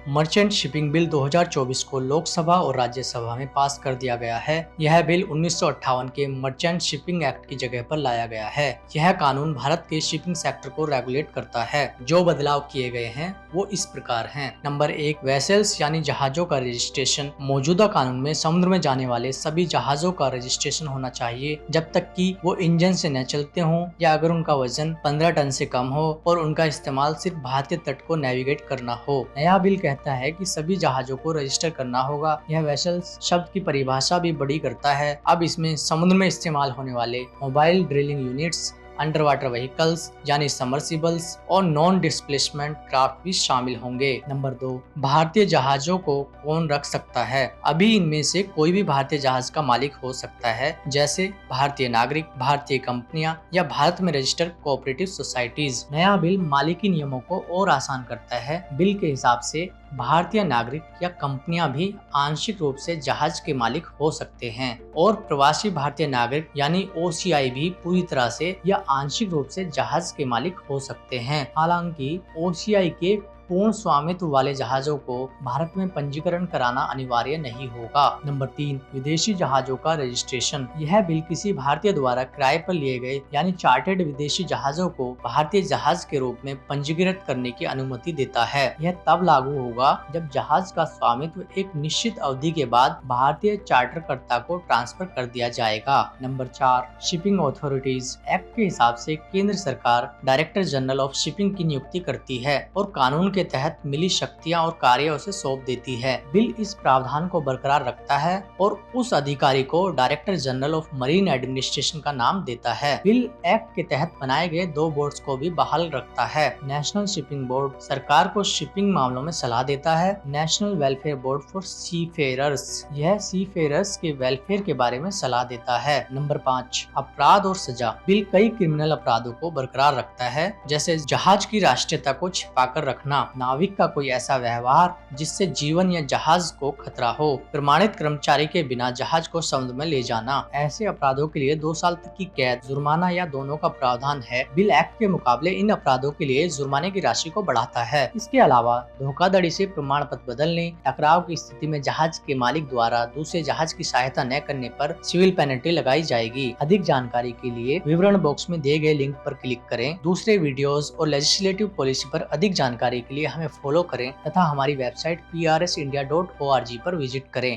Merchant shipping bill 2024 को लोकसभा और राज्यसभा में पास कर दिया गया है। यह बिल 1958 के मर्चेंट शिपिंग एक्ट की जगह पर लाया गया है। यह कानून भारत के शिपिंग सेक्टर को रेगुलेट करता है। जो बदलाव किए गए हैं वो इस प्रकार हैं। नंबर 1, वेसल्स यानी जहाजों का रजिस्ट्रेशन। मौजूदा कानून में समुद्र में जाने वाले सभी जहाजों का रजिस्ट्रेशन होना चाहिए जब तक कि वो इंजन से न चलते हों या अगर उनका वजन 15 टन से कम हो और उनका इस्तेमाल सिर्फ भारतीय तट को नेविगेट करना हो। नया बिल कहता है कि सभी जहाजों को रजिस्टर करना होगा। यह वेसल्स शब्द की परिभाषा भी बड़ी करता है। अब इसमें समुद्र में इस्तेमाल होने वाले mobile drilling units, under water vehicles यानी सबमर्सिबल्स और नॉन डिस्प्लेसमेंट क्राफ्ट भी शामिल होंगे। नंबर 2, भारतीय जहाजों को कौन रख सकता है। अभी इनमें से कोई भी भारतीय जहाज का मालिक हो सकता है, जैसे भारतीय नागरिक, भारतीय कंपनियां या भारत में रजिस्टर्ड कोऑपरेटिव सोसाइटीज। नया बिल मालिकी नियमों को और आसान करता है। बिल के हिसाब से भारतीय नागरिक या कंपनियां भी आंशिक रूप से जहाज के मालिक हो सकते हैं और प्रवासी भारतीय नागरिक यानी OCI भी पूरी तरह से या आंशिक रूप से जहाज के मालिक हो सकते हैं। हालांकि OCI के पूर्ण स्वामित्व वाले जहाजों को भारत में पंजीकरण कराना अनिवार्य नहीं होगा। नंबर 3, विदेशी जहाजों का रजिस्ट्रेशन। यह बिल किसी भारतीय द्वारा किराए पर लिए गए यानी चार्टर्ड विदेशी जहाजों को भारतीय जहाज के रूप में पंजीकृत करने की अनुमति देता है। यह तब लागू होगा जब जहाज का स्वामित्व एक निश्चित अवधि के बाद भारतीय चार्टरकर्ता को ट्रांसफर कर दिया जाएगा। Number 4, shipping authorities. एक्ट के हिसाब से केंद्र सरकार डायरेक्टर जनरल ऑफ शिपिंग की नियुक्ति करती है और कानून के तहत मिली शक्तियां और कार्य उसे सौंप देती है। बिल इस प्रावधान को बरकरार रखता है और उस अधिकारी को director general of marine administration का नाम देता है। बिल एक्ट के तहत बनाए गए 2 बोर्ड्स को भी बहाल रखता है। नेशनल शिपिंग बोर्ड सरकार को शिपिंग मामलों में सलाह देता है। National welfare board for seafarers, यह सीफेयरर्स के वेलफेयर के बारे में सलाह देता है। नंबर 5, अपराध और सजा। बिल कई क्रिमिनल अपराधों को बरकरार रखता है, जैसे जहाज की राष्ट्रीयता को छिपाकर रखना, नाविक का कोई ऐसा व्यवहार जिससे जीवन या जहाज को खतरा हो, प्रमाणित कर्मचारी के बिना जहाज को समुद्र में ले जाना। ऐसे अपराधों के लिए 2 साल तक की कैद, जुर्माना या दोनों का प्रावधान है। बिल एक्ट के मुकाबले इन अपराधों के लिए जुर्माने की राशि को बढ़ाता है। इसके अलावा धोखाधड़ी से प्रमाण पत्र बदलने, टकराव की स्थिति में जहाज के मालिक द्वारा दूसरे जहाज की सहायता न करने पर सिविल पेनल्टी लगाई जाएगी। अधिक जानकारी के लिए विवरण बॉक्स में दिए गए लिंक पर क्लिक करें। दूसरे वीडियोस और लेजिस्लेटिव पॉलिसी पर अधिक जानकारी के लिए हमें फॉलो करें तथा हमारी वेबसाइट prsindia.org पर विजिट करें।